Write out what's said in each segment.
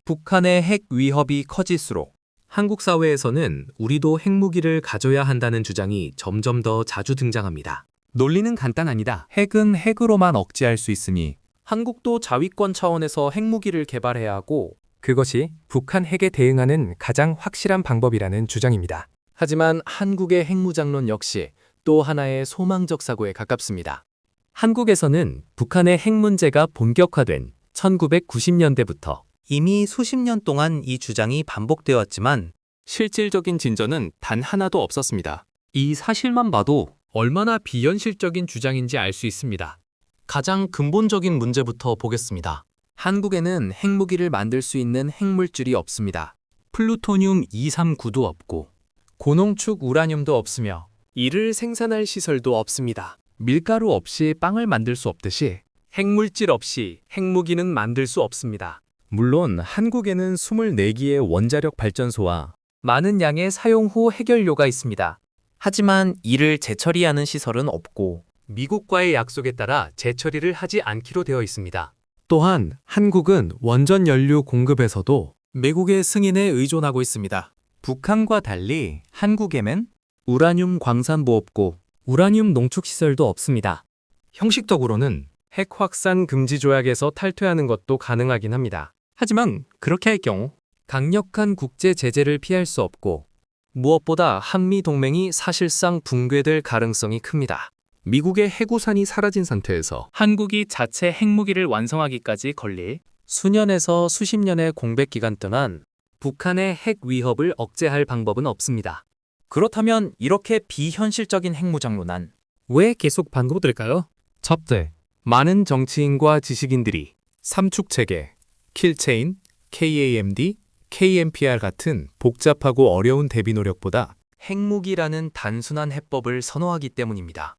북한의 핵 위협이 커질수록 한국 사회에서는 우리도 핵무기를 가져야 한다는 주장이 점점 더 자주 등장합니다. 논리는 간단합니다. 핵은 핵으로만 억제할 수 있으니 한국도 자위권 차원에서 핵무기를 개발해야 하고 그것이 북한 핵에 대응하는 가장 확실한 방법이라는 주장입니다. 하지만 한국의 핵무장론 역시 또 하나의 소망적 사고에 가깝습니다. 한국에서는 북한의 핵 문제가 본격화된 1990년대부터 이미 수십 년 동안 이 주장이 반복되었지만 실질적인 진전은 단 하나도 없었습니다. 이 사실만 봐도 얼마나 비현실적인 주장인지 알 수 있습니다. 가장 근본적인 문제부터 보겠습니다. 한국에는 핵무기를 만들 수 있는 핵물질이 없습니다. 플루토늄 239도 없고 고농축 우라늄도 없으며 이를 생산할 시설도 없습니다. 밀가루 없이 빵을 만들 수 없듯이 핵물질 없이 핵무기는 만들 수 없습니다. 물론 한국에는 24기의 원자력 발전소와 많은 양의 사용 후 해결료가 있습니다. 하지만 이를 재처리하는 시설은 없고 미국과의 약속에 따라 재처리를 하지 않기로 되어 있습니다. 또한 한국은 원전 연료 공급에서도 미국의 승인에 의존하고 있습니다. 북한과 달리 한국에는 우라늄 광산도 없고 우라늄 농축시설도 없습니다. 형식적으로는 핵 확산 금지 조약에서 탈퇴하는 것도 가능하긴 합니다. 하지만 그렇게 할 경우 강력한 국제 제재를 피할 수 없고 무엇보다 한미 동맹이 사실상 붕괴될 가능성이 큽니다. 미국의 해구산이 사라진 상태에서 한국이 자체 핵무기를 완성하기까지 걸릴 수년에서 수십 년의 공백 기간 동안 북한의 핵 위협을 억제할 방법은 없습니다. 그렇다면 이렇게 비현실적인 핵무장론은 왜 계속 반복될까요? 첫째, 많은 정치인과 지식인들이 삼축체계, 킬체인, KAMD, KMPR 같은 복잡하고 어려운 대비 노력보다 핵무기라는 단순한 해법을 선호하기 때문입니다.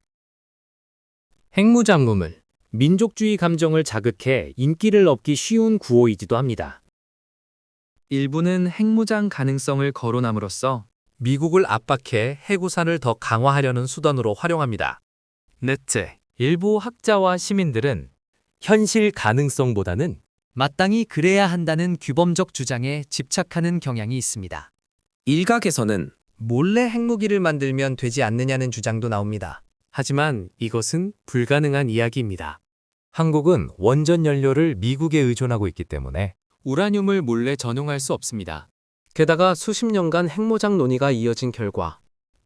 핵무장론을 민족주의 감정을 자극해 인기를 얻기 쉬운 구호이기도 합니다. 일부는 핵무장 가능성을 거론함으로써 미국을 압박해 핵우산을 더 강화하려는 수단으로 활용합니다. 넷째, 일부 학자와 시민들은 현실 가능성보다는 마땅히 그래야 한다는 규범적 주장에 집착하는 경향이 있습니다. 일각에서는 몰래 핵무기를 만들면 되지 않느냐는 주장도 나옵니다. 하지만 이것은 불가능한 이야기입니다. 한국은 원전 연료를 미국에 의존하고 있기 때문에 우라늄을 몰래 전용할 수 없습니다. 게다가 수십 년간 핵무장 논의가 이어진 결과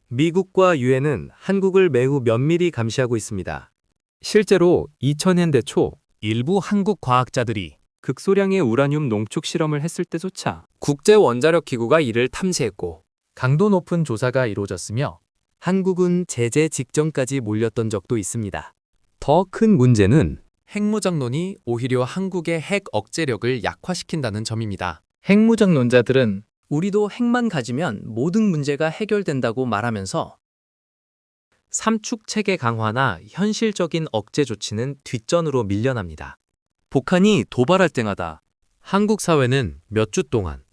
미국과 유엔은 한국을 매우 면밀히 감시하고 있습니다. 실제로 2000년대 초 일부 한국 과학자들이 극소량의 우라늄 농축 실험을 했을 때조차 국제원자력기구가 이를 탐지했고 강도 높은 조사가 이루어졌으며 한국은 제재 직전까지 몰렸던 적도 있습니다. 더 큰 문제는 핵무장론이 오히려 한국의 핵 억제력을 약화시킨다는 점입니다. 핵무장론자들은 우리도 핵만 가지면 모든 문제가 해결된다고 말하면서 삼축 체계 강화나 현실적인 억제 조치는 뒷전으로 밀려납니다. 북한이 도발할 때마다 한국 사회는 몇 주 동안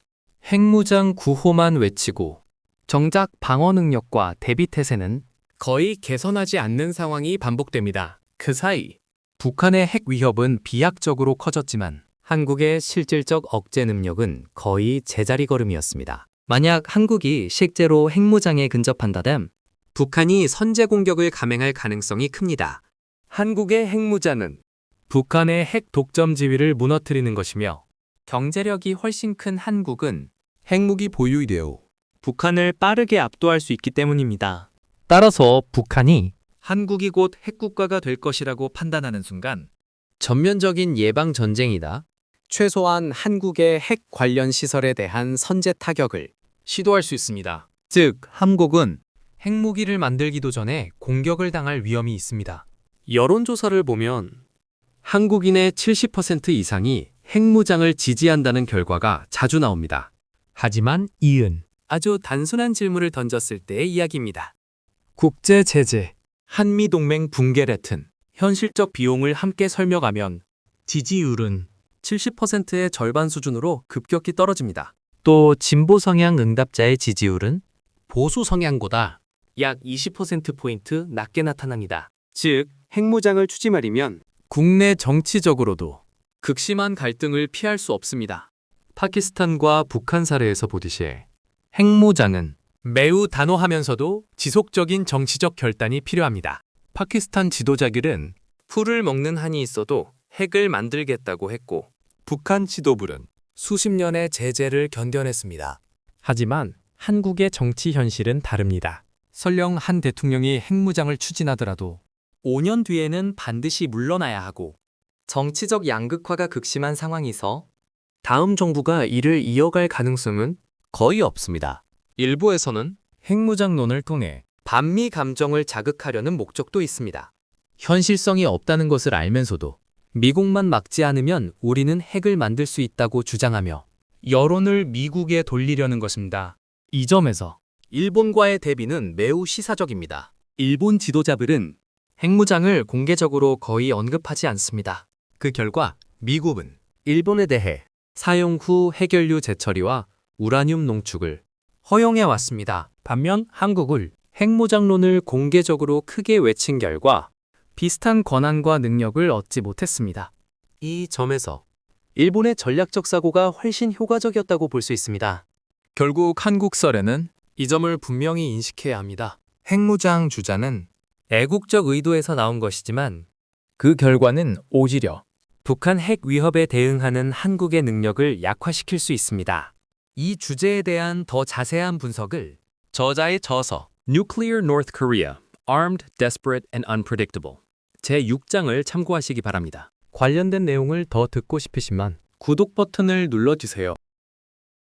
핵무장 구호만 외치고 정작 방어 능력과 대비 태세는 거의 개선하지 않는 상황이 반복됩니다. 그 사이 북한의 핵 위협은 비약적으로 커졌지만 한국의 실질적 억제 능력은 거의 제자리 걸음이었습니다. 만약 한국이 실제로 핵무장에 근접한다면 북한이 선제 공격을 감행할 가능성이 큽니다. 한국의 핵무장은 북한의 핵 독점 지위를 무너뜨리는 것이며 경제력이 훨씬 큰 한국은 핵무기 보유이되오 북한을 빠르게 압도할 수 있기 때문입니다. 따라서 북한이 한국이 곧 핵국가가 될 것이라고 판단하는 순간 전면적인 예방 전쟁이다. 최소한 한국의 핵 관련 시설에 대한 선제 타격을 시도할 수 있습니다. 즉, 한국은 핵무기를 만들기도 전에 공격을 당할 위험이 있습니다. 여론조사를 보면 한국인의 70% 이상이 핵무장을 지지한다는 결과가 자주 나옵니다. 하지만 이은 아주 단순한 질문을 던졌을 때의 이야기입니다. 국제 제재, 한미동맹 붕괴 같은 현실적 비용을 함께 설명하면 지지율은 70%의 절반 수준으로 급격히 떨어집니다. 또 진보 성향 응답자의 지지율은 보수 성향보다 약 20%포인트 낮게 나타납니다. 즉, 핵무장을 추진하려면 국내 정치적으로도 극심한 갈등을 피할 수 없습니다. 파키스탄과 북한 사례에서 보듯이 핵무장은 매우 단호하면서도 지속적인 정치적 결단이 필요합니다. 파키스탄 지도자들은 풀을 먹는 한이 있어도 핵을 만들겠다고 했고 북한 지도부는 수십 년의 제재를 견뎌냈습니다. 하지만 한국의 정치 현실은 다릅니다. 설령 한 대통령이 핵무장을 추진하더라도 5년 뒤에는 반드시 물러나야 하고 정치적 양극화가 극심한 상황에서 다음 정부가 이를 이어갈 가능성은 거의 없습니다. 일부에서는 핵무장론을 통해 반미 감정을 자극하려는 목적도 있습니다. 현실성이 없다는 것을 알면서도 미국만 막지 않으면 우리는 핵을 만들 수 있다고 주장하며 여론을 미국에 돌리려는 것입니다. 이 점에서 일본과의 대비는 매우 시사적입니다. 일본 지도자들은 핵무장을 공개적으로 거의 언급하지 않습니다. 그 결과 미국은 일본에 대해 사용 후 핵연료 재처리와 우라늄 농축을 허용해 왔습니다. 반면 한국을 핵무장론을 공개적으로 크게 외친 결과 비슷한 권한과 능력을 얻지 못했습니다. 이 점에서 일본의 전략적 사고가 훨씬 효과적이었다고 볼 수 있습니다. 결국 한국 설에는 이 점을 분명히 인식해야 합니다. 핵무장 주자는 애국적 의도에서 나온 것이지만 그 결과는 오히려 북한 핵 위협에 대응하는 한국의 능력을 약화시킬 수 있습니다. 이 주제에 대한 더 자세한 분석을 저자의 저서 Nuclear North Korea, Armed, Desperate and Unpredictable 제6장을 참고하시기 바랍니다. 관련된 내용을 더 듣고 싶으시면 구독 버튼을 눌러주세요.